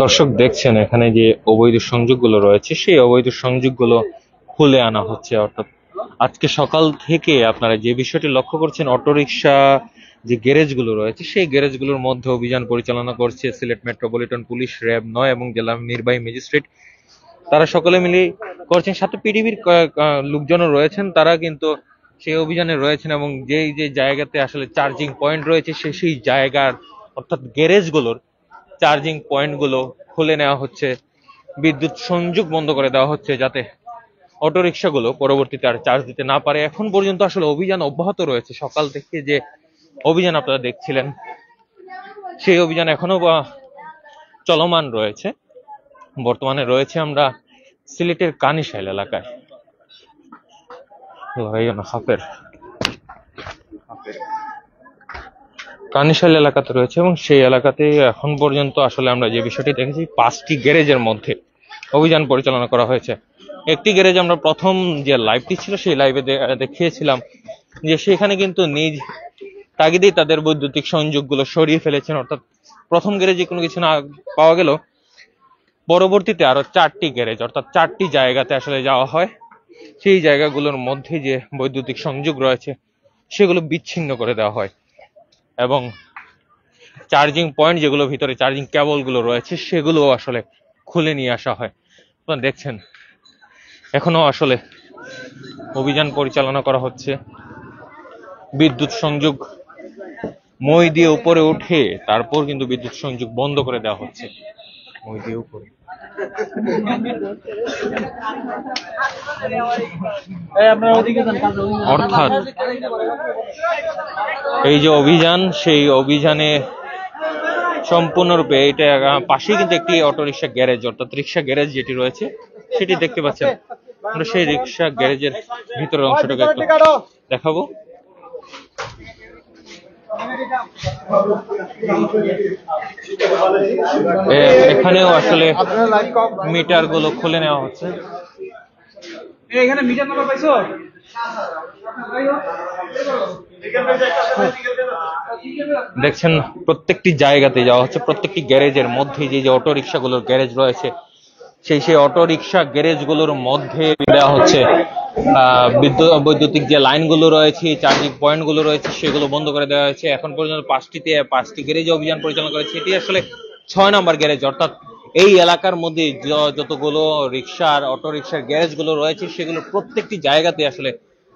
দর্শক দেখছেন এখানে যে অবৈধ সংযোগগুলো রয়েছে সেই অবৈধ সংযোগগুলো খুলে আনা হচ্ছে। অর্থাৎ আজকে সকাল থেকে আপনারা যে বিষয়টি লক্ষ্য করছেন, অটোরিকশা যে গ্যারেজগুলো রয়েছে সেই গ্যারেজগুলোর মধ্যে অভিযান পরিচালনা করছে সিলেট মেট্রোপলিটন পুলিশ, র্যাব ৯ এবং জেলা নির্বাহী ম্যাজিস্ট্রেট। তারা সকলে মিলে করছেন, সাথে পিডিবির লোকজনও রয়েছেন, তারা কিন্তু সেই অভিযানে রয়েছেন এবং যেই যে জায়গাতে আসলে চার্জিং পয়েন্ট রয়েছে সেই জায়গার অর্থাৎ গ্যারেজগুলোর চার্জিং পয়েন্টগুলো খুলে নেওয়া হচ্ছে, বিদ্যুৎ সংযোগ বন্ধ করে দেওয়া হচ্ছে যাতে অটোরিকশাগুলো পরবর্তীতে আর চার্জ দিতে না পারে। এখন পর্যন্ত আসলে অভিযান অব্যাহত রয়েছে। সকাল থেকে যে অভিযান আপনারা দেখছিলেন সেই অভিযান এখনো চলমান রয়েছে। বর্তমানে রয়েছে আমরা সিলেটের কানিশাইল এলাকায়, কানিশাইল এলাকাতে রয়েছে এবং সেই এলাকাতে এখন পর্যন্ত আসলে আমরা যে বিষয়টি দেখেছি 5টি গ্যারেজের মধ্যে অভিযান পরিচালনা করা হয়েছে। একটি গ্যারেজ আমরা প্রথম যে লাইভটি ছিল সেই লাইভে দেখিয়েছিলাম যে সেখানে কিন্তু নিজ তাগিদেই তাদের বৈদ্যুতিক সংযোগগুলো সরিয়ে ফেলেছেন। অর্থাৎ প্রথম গ্যারেজে কোনো কিছু না পাওয়া গেল, পরবর্তীতে আরো 4টি গ্যারেজ অর্থাৎ 4টি জায়গাতে আসলে যাওয়া হয়। সেই জায়গাগুলোর মধ্যে যে বৈদ্যুতিক সংযোগ রয়েছে সেগুলো বিচ্ছিন্ন করে দেওয়া হয় এবং চার্জিং পয়েন্ট যেগুলো ভিতরে চার্জিং কেবলগুলো রয়েছে সেগুলো আসলে খুলে নিয়ে আসা হয়। আপনারা দেখছেন এখনো আসলে অভিযান পরিচালনা করা হচ্ছে। বিদ্যুৎ সংযোগ মই দিয়ে উপরে উঠে তারপর কিন্তু বিদ্যুৎ সংযোগ বন্ধ করে দেওয়া হচ্ছে মই দিয়ে উপরে। অর্থাৎ এই যে অভিযান সেই অভিযানে সম্পূর্ণরূপে এটা পাশেই কিন্তু একটি অটোরিকশা গ্যারেজ অর্থাৎ রিক্সা গ্যারেজ যেটি রয়েছে সেটি দেখতে পাচ্ছেন। আমরা সেই রিক্সা গ্যারেজের ভিতরের অংশটাকে একটু দেখাবো। এখানেও আসলে মিটার গুলো খুলে নেওয়া হচ্ছে। এখানে মিটার নাম্বার পাইছো? দেখছেন প্রত্যেকটি জায়গাতে যাওয়া হচ্ছে, প্রত্যেকটি গ্যারেজের মধ্যে যে অটোরিকশাগুলোর গ্যারেজ রয়েছে সেই অটোরিকশা গ্যারেজগুলোর মধ্যে দেওয়া হচ্ছে বৈদ্যুতিক যে লাইনগুলো রয়েছে, চার্জিং পয়েন্টগুলো রয়েছে সেগুলো বন্ধ করে দেওয়া হয়েছে। এখন পর্যন্ত 5টি গ্যারেজে অভিযান পরিচালনা করেছে। এটি আসলে 6 নম্বর গ্যারেজ। অর্থাৎ এই এলাকার মধ্যে যতগুলো রিক্সার অটোরিকশার গ্যারেজগুলো রয়েছে সেগুলো প্রত্যেকটি জায়গাতে আসলে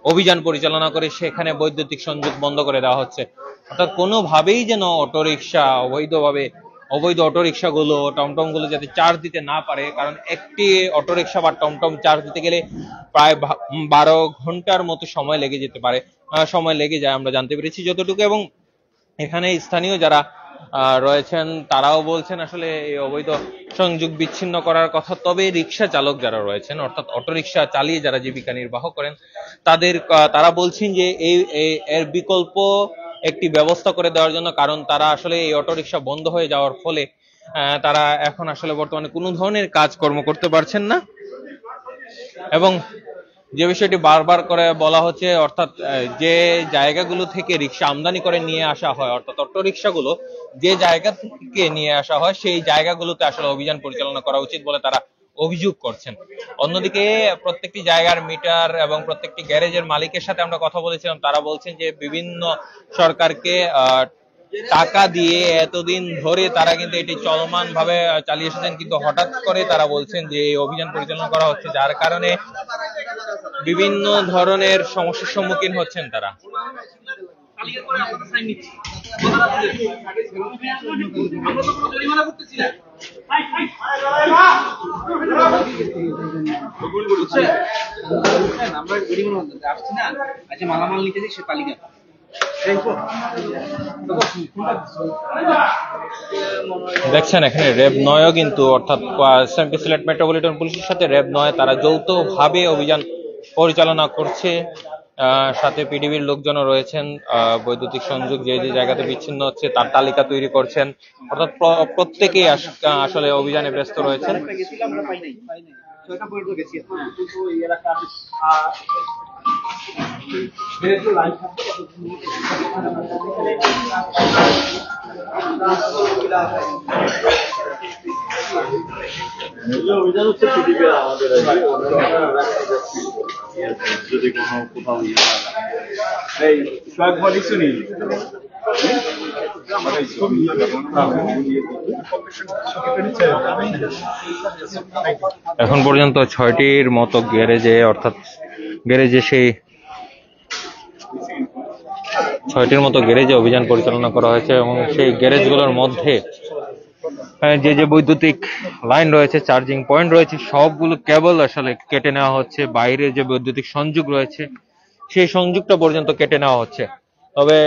অভিযান পরিচালনা করে সেখানে বৈদ্যুতিক সংযোগ বন্ধ করে দেওয়া হচ্ছে। অর্থাৎ কোনোভাবেই যেন অটোরিকশা অবৈধ অটোরিকশাগুলো টমটমগুলো যাতে চার্জ দিতে না পারে, কারণ একটি অটোরিকশা বা টমটম চার্জ দিতে গেলে প্রায় 12 ঘন্টার মতো সময় লেগে যেতে পারে, সময় লেগে যায় আমরা জানতে পেরেছি যতটুকু। এবং এখানে স্থানীয় যারা রয়েছেন তারাও বলছেন আসলে এই অবৈধ সংযোগ বিচ্ছিন্ন করার কথা। তবে রিক্সা চালক যারা রয়েছেন অর্থাৎ অটোরিকশা চালিয়ে যারা জীবিকা নির্বাহ করেন তারা বলছেন যে এর বিকল্প একটি ব্যবস্থা করে দেওয়ার জন্য, কারণ তারা আসলে এই অটোরিকশা বন্ধ হয়ে যাওয়ার ফলে তারা এখন আসলে বর্তমানে কোনো ধরনের কাজকর্ম করতে পারছেন না। এবং যে বিষয়টি বারবার করে বলা হচ্ছে অর্থাৎ যে জায়গাগুলো থেকে রিক্সা আমদানি করে নিয়ে আসা হয় অর্থাৎ অটোরিকশাগুলো যে জায়গা থেকে নিয়ে আসা হয় সেই জায়গাগুলোতে আসলে অভিযান পরিচালনা করা উচিত বলে তারা অভিযোগ করছেন। অন্যদিকে প্রত্যেকটি জায়গার মিটার এবং প্রত্যেকটি গ্যারেজের মালিকের সাথে আমরা কথা বলেছিলাম, তারা বলছেন যে বিভিন্ন সরকারকে টাকা দিয়ে এতদিন ধরে তারা কিন্তু এটি চলমান ভাবে চালিয়ে এসেছেন, কিন্তু হঠাৎ করে তারা বলছেন যে এই অভিযান পরিচালনা করা হচ্ছে যার কারণে বিভিন্ন ধরনের সমস্যার সম্মুখীন হচ্ছেন তারা। মালামাল নিতে সে তালিকা দেখছেন এখানে র্যাব ৯ কিন্তু অর্থাৎ সিলেট মেট্রোপলিটন পুলিশের সাথে র্যাব ৯ তারা যৌথভাবে অভিযান পরিচালনা করছে। সাথে পিডিবির লোকজনও রয়েছেন, বৈদ্যুতিক সংযোগ যে যে জায়গাতে বিচ্ছিন্ন হচ্ছে তার তালিকা তৈরি করছেন। অর্থাৎ প্রত্যেকেই আসলে অভিযানে ব্যস্ত রয়েছেন। এখন পর্যন্ত 6টির মতো গ্যারেজে, অর্থাৎ গ্যারেজে সেই 6টির মতো গ্যারেজে অভিযান পরিচালনা করা হয়েছে এবং সেই গ্যারেজগুলোর মধ্যে যে যে বৈদ্যুতিক লাইন রয়েছে, চার্জিং পয়েন্ট রয়েছে, সবগুলো কেবল আসলে কেটে নেওয়া হচ্ছে। বাইরে যে বৈদ্যুতিক সংযোগ রয়েছে সেই সংযোগটা পর্যন্ত কেটে নেওয়া হচ্ছে। তবে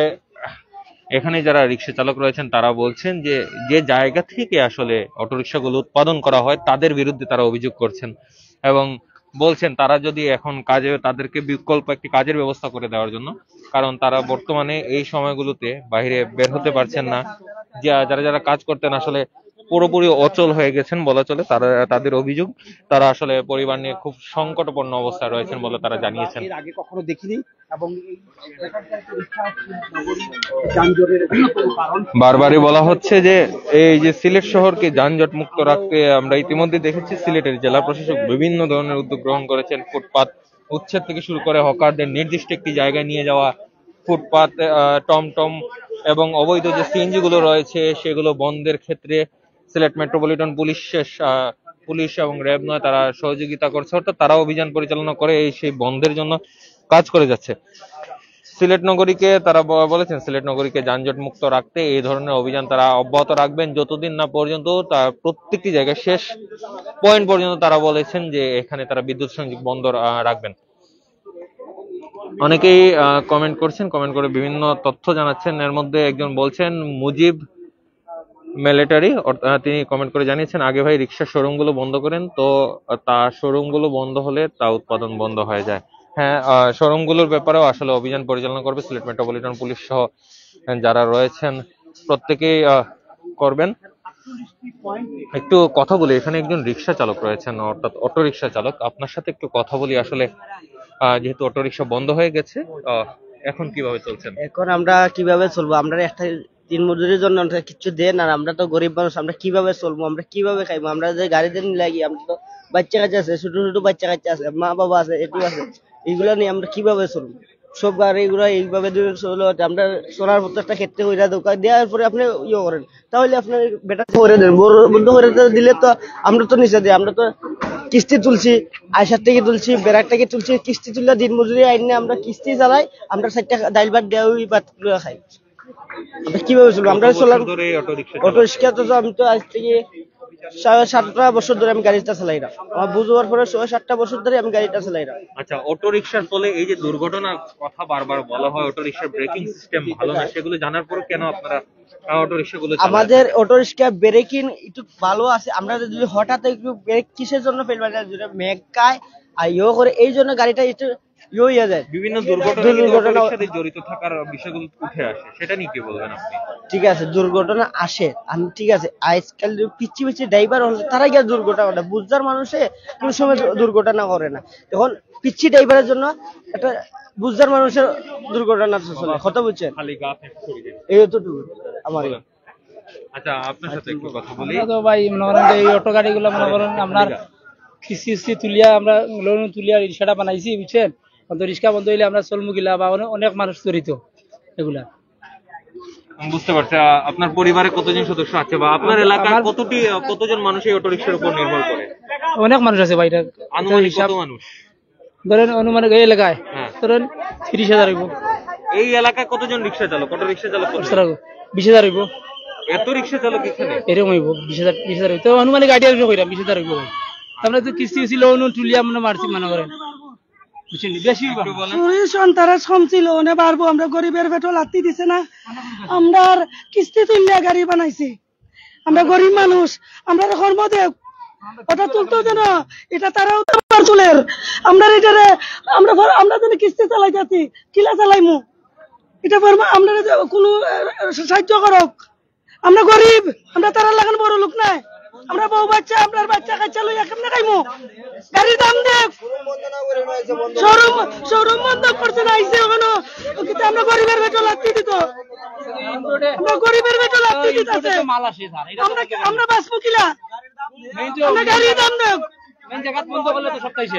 এখানে যারা রিক্সা চালক রয়েছেন তারা বলছেন যে যে জায়গা থেকে আসলে অটোরিকশাগুলো উৎপাদন করা হয় তাদের বিরুদ্ধে তারা অভিযোগ করছেন এবং বলছেন তারা যদি এখন কাজে, তাদেরকে বিকল্প একটি কাজের ব্যবস্থা করে দেওয়ার জন্য, কারণ তারা বর্তমানে এই সময়গুলোতে বাইরে বের হতে পারছেন না। যারা যারা কাজ করতেন আসলে পুরোপুরি অচল হয়ে গেছেন বলা চলে। তাদের অভিযোগ তারা আসলে পরিবার নিয়ে খুব সংকটপূর্ণ অবস্থায় রয়েছেন বলে তারা জানিয়েছেন। এর আগে কখনো দেখিনি এবং বারবারই বলা হচ্ছে যে এই যে সিলেট শহরকে যানজট মুক্ত রাখতে আমরা ইতিমধ্যে দেখেছি সিলেটের জেলা প্রশাসক বিভিন্ন ধরনের উদ্যোগ গ্রহণ করেছেন। ফুটপাত উচ্ছেদ থেকে শুরু করে হকারদের নির্দিষ্ট একটি জায়গায় নিয়ে যাওয়া, ফুটপাত, টমটম এবং অবৈধ যে সিএনজি গুলো রয়েছে সেগুলো বন্ধের ক্ষেত্রে সিলেট মেট্রোপলিটন পুলিশ এবং র্যাব নয় তারা সহযোগিতা করছে, অর্থাৎ তারা অভিযান পরিচালনা করে সেই বন্ধের জন্য কাজ করে যাচ্ছে। সিলেট নগরীকে তারা বলেছেন সিলেট নগরীকে যানজট মুক্ত রাখতে এই ধরনের অভিযান তারা অব্যাহত রাখবেন যতদিন না পর্যন্ত তার প্রত্যেকটি জায়গায় শেষ পয়েন্ট পর্যন্ত তারা বলেছেন যে এখানে তারা বিদ্যুৎ সংযোগ বন্ধ রাখবেন। অনেকেই কমেন্ট করছেন, কমেন্ট করে বিভিন্ন তথ্য জানাচ্ছেন। এর মধ্যে একজন বলছেন মুজিব মিলিটারি, তিনি কমেন্ট করে জানিয়েছেন আগে ভাই রিক্সা শোরুম গুলো বন্ধ করেন, তো তা শোরুম গুলো বন্ধ হলে তা উৎপাদন বন্ধ হয়ে যায়। হ্যাঁ, শোরুম গুলোর ব্যাপারেও আসলে অভিযান পরিচালনা করবে সিলেট মেট্রোপলিটন পুলিশ সহ যারা রয়েছেন প্রত্যেকেই করবেন। একটু কথা বলি, এখানে একজন রিক্সা চালক রয়েছেন, অর্থাৎ অটো রিক্সা চালক, আপনার সাথে একটু কথা বলি। আসলে যেহেতু অটো রিক্সা বন্ধ হয়ে গেছে, এখন কিভাবে চলছেন? এখন আমরা কিভাবে চলবো? আমরা একটা দিন মজুরির জন্য কিছু দেন, আর আমরা তো গরিব মানুষ, আমরা কিভাবে চলবো, আমরা কিভাবে খাইবো? আমরা যে গাড়িতে লাগি, আমরা তো বাচ্চা কাচ্চা আছে, ছোট ছোট বাচ্চা কাচ্চা আছে, মা বাবা আছে, এটু আছে, এইগুলো নিয়ে আমরা কিভাবে চলবো? সব গাড়িগুলো এইভাবে চলো, আমরা চলার মতো একটা ক্ষেত্রে ওইটা দোকান দেওয়ার পরে আপনি ইয়ে করেন, তাহলে আপনার বেটা করে দেন, বন্ধ করে দিলে তো আমরা তো নিচে দিই, আমরা তো কিস্তি তুলছি, আয়সার থেকে তুলছি, বেড়ার থেকে তুলছি, কিস্তি তুললে দিন মজুরি আইনে আমরা কিস্তি চালাই, আমরা 4টা ডাইল ভাত দেওয়া ভাত খাই। আমরা কিভাবে চলবো? আমরা চলার অটো রিক্সা তো আমি তো আজ থেকে 7টা বছর ধরে আমি গাড়িটা চালাই না, আমার বুঝবার পরে 7টা বছর ধরে আমি গাড়িটা চালাই না। আচ্ছা, অটো রিক্সার ফলে এই যে দুর্ঘটনার কথা বারবার বলা হয়, অটো রিক্সার ব্রেকিং সিস্টেম ভালো না, সেগুলো জানার পর কেন আপনারা অটো রিক্সাগুলো চালান? আমাদের অটো রিক্সা ব্রেকিং একটু ভালো আছে, আমরা যদি হঠাৎ একটু ব্রেক কিসের জন্য ফেলবা যায়, যদি মেকায় আর ইয়ে করে, এই জন্য গাড়িটা একটু ইয়ে হয়ে যায়। বিভিন্ন দুর্ঘটনা জড়িত থাকার বিষয়গুলো উঠে আসে, সেটা নিয়ে কি বলবেন আপনি? ঠিক আছে, দুর্ঘটনা আসে, আমি ঠিক আছে, আজকাল পিচ্ছি পিচ্ছি ড্রাইভার হলে তারা গিয়ে দুর্ঘটনা করে, বুঝদার মানুষে কোন সময় দুর্ঘটনা করে না। এখন পিচ্ছি ড্রাইভারের জন্য একটা বুঝদার মানুষের দুর্ঘটনা চলে, কথা বুঝছেন? এইটুকু আমার। আচ্ছা, আপনার সাথে একটু কথা বলি। তো ভাই মনে করেন এই অটো গাড়িগুলো মনে করেন আপনার কিস্তি তুলিয়া, আমরা লোন তুলিয়া রিক্সাটা বানাইছি, বুঝছেন? তো রিক্সা বন্ধ হইলে আমরা চলমুগিলা বা অনেক মানুষ জড়িত এগুলা। বুঝতে পারছি। আপনার পরিবারে কতজন সদস্য আছে বা আপনার এলাকার কতজন মানুষ এই অটো রিক্সার উপর নির্ভর করে? অনেক মানুষ আছে ভাই। আনুমানিক কত মানুষ ধরেন? অনুমানিক এই এলাকায় ধরেন 30,000 হইব। এই এলাকায় কতজন রিক্সা চালক, অটো রিক্সা চালক? 20,000 হইব। এত রিক্সা চালক এখানে? এরকম হইব 20,000 হইব। তো অনুমানিক আইডিয়া কইরা 20,000 হইব ভাই। আমরা তো কিস্তি ছিল লোন তুলিয়া মনে মারছি মনে করেন, বুঝছেন? বেশি সন্তারা ছিল না পারবো, আমরা গরিবের পেট্রোল লাত্তি দিছে না, আমরা কিস্তি তুললে গাড়ি বানাইছি, আমরা গরিব মানুষ, আমরা কর্মদেব, ওটা তুলতো যেন এটা তারাও তুলের, আমরা এটারে আমরা যেন কিস্তি চালাই যাচ্ছি, কিলা চালাইমু এটা আমরা কোনো সাহায্য করক, আমরা গরিব, আমরা তারা লাগান বড় লোক নাই। আমরা বউ বাচ্চা আপনার বাচ্চা কাচ্চা লইয়া কেমনে খাইমু? গাড়ির দাম দেখ, শোরুম বন্ধ করছে না, আইসে ওখানে কিন্তু আমরা গরিবের বেটা লাগতে দিত, আমরা গরিবের বেটা লাগতে দিতেছে, আমরা বাঁচবো কিলা? আমরা গাড়ির দাম দেখ,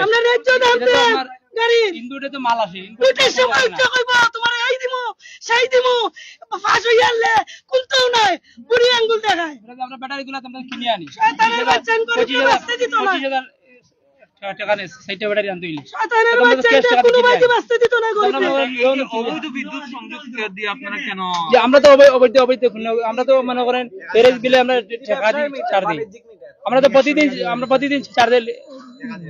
আমরা ন্যায্য দাম দেখ, গাড়ি দুইটার সময় উঠে কইব তোমার এই দিমু সেই দিমু, ফাঁস হইয়া আনলে কুলতেও নাই, বুড়ি আঙ্গুল দেখায়। আমরা ব্যাটারি গুলা তোমরা কিনে আনি শয়তানের বাচ্চা গরিবের বাঁচতে দিত না, 25,000 টাকা নেই, 60টা ব্যাটারি আনতে হইলে শয়তানের বাচ্চা কোনো বাড়ি বাঁচতে দিত না গরিব। অবৈধ বিদ্যুৎ সংযোগ দিয়ে আপনারা কেন? যে আমরা তো অবৈধ আমরা তো মনে করেন প্যারেজ বিলে আমরা টাকা দিই, চার দিই, আমরা প্রতিদিন চার দিই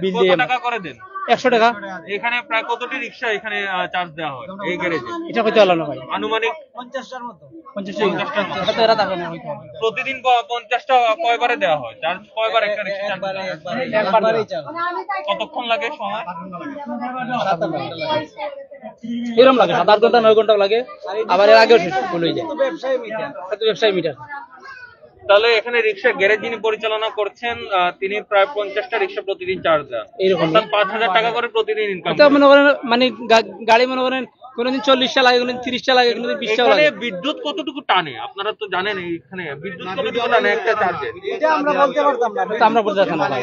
বিল দিই। টাকা করে দেন? 100 টাকা। এখানে প্রায় কতটি রিক্সা এখানে চার্জ দেওয়া হয় এই গ্যারেজে? এটা কইতে হলো না ভাই, আনুমানিক 50টার মতো। এটা তো এরা থাকে না হইতো। প্রতিদিন 50টা কয়বারে দেওয়া হয় চার্জ? কয়বার একটা রিক্সা চার্জ দেওয়া হয়? একবারই চার্জ। কতক্ষণ লাগে সময়? এরকম লাগে 7-8 ঘন্টা 9 ঘন্টা লাগে, আবার এর আগেও শেষ হয়ে যায়। ব্যবসায়ী মিটার। তাহলে এখানে রিক্সা গ্যারেজ যিনি পরিচালনা করছেন তিনি প্রায় 50টা রিক্সা প্রতিদিন চার্জ দেন, এরকম 5,000 টাকা করে প্রতিদিন ইনকাম। এটা মনে করেন মানে গাড়ি মনে করেন কোনদিন 40টা লাগে, কোনদিন 30টা লাগে, কোনদিন 20টা লাগে। এখানে বিদ্যুৎ কতটুকু টানে আপনারা তো জানেন? এখানে বিদ্যুৎ কতটুকু টানে একটা চার্জে? এটা আমরা বলতে পারতাম না, এটা আমরা বলতে পারতাম না ভাই।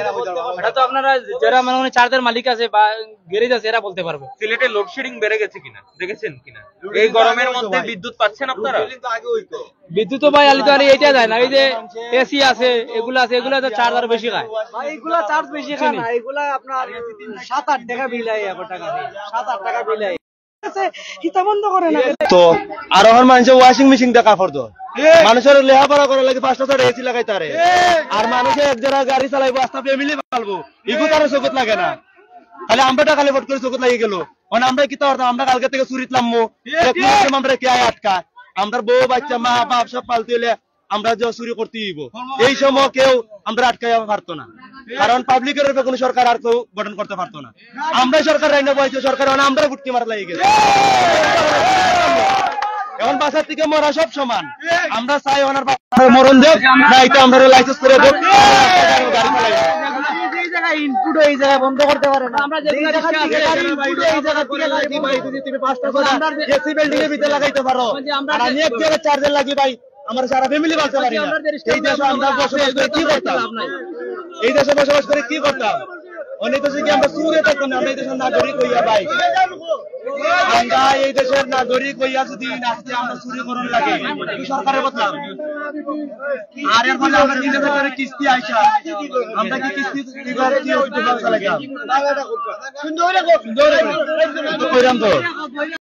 এটা তো আপনারা যারা মানে চার্জের মালিক আছে বা গ্যারেজ আছে এরা বলতে পারবে। সিলেটে লোডশেডিং বেড়ে গেছে কিনা দেখেছেন কিনা? এই গরমের মধ্যে বিদ্যুৎ পাচ্ছেন আপনারা? বিদ্যুৎ তো ভাই আলি তো আর এইটা যায় না, এই যে এসি আছে এগুলা আছে, এগুলা তো চার্জ আরো বেশি খায়। এগুলা চার্জ বেশি খায় না, এগুলা আপনার 7-8 টাকা বিল আয়, 7-8 টাকা বিল আয়। হিতা বন্ধ করে না তো আর এখন মানুষের ওয়াশিং মেশিন দেখা পড়তো, মানুষের লেখাপড়া করার লাগে 5টা এসি লাগাই তারে, আর মানুষের এক জায়গা গাড়ি চালাইবো, আস্তা ফ্যামিলি পালবো, এগু তার চোখত লাগে না, খালি আমরা খালি ফট করে চোখত লাগিয়ে গেল। মানে আমরা কি করতাম? আমরা কালকে থেকে চুরিতলাম আমরা কে আটকা, আমরা বউ বাচ্চা মা বাপ সব পালতে হলে আমরা যে চুরি করতে দিব, এই সময় কেউ আমরা আটকাই পারতো না, কারণ পাবলিকের উপর কোনো সরকার আর কেউ গঠন করতে পারতো না। আমরা সরকার রাইনা বলছি, সরকার আমরা ফুটকি মারা লাগিয়ে গেছে। এখন বাসার থেকে মরা সব সমান, আমরা চাই ওনার মরণ দেব না, এটা আমরা লাইসেন্স করে দেব, গাড়ি চালাইব। এই জায়গায় ইনপুট এই জায়গায় বন্ধ করতে পারে না, আমরা যে জায়গা থেকে গাড়ি ইনপুট এই জায়গা থেকে লাগি ভাই, তুমি 5টা করে এসি বিল্ডিং এর ভিতরে লাগাইতে পারো, আর আমি এক জায়গায় চার্জার লাগি ভাই, আমার সারা ফ্যামিলি বাঁচতে পারি না। এই দেশে আমরা বসবাস করে কি করতাম? এই দেশে বসবাস করে কি করতাম? অনেক দেশে কি আমরা চুরে থাকতাম? আমরা এই দেশের নাগরিক হইয়া ভাই, আমরা এই দেশের নাগরিক হইয়া যদি নাচতে আমরা চুরি করুন লাগে সরকারের কথা। আর এর ফলে আমরা 3,000 টাকা কিস্তি আইসা, আমরা কি কিস্তি সুন্দর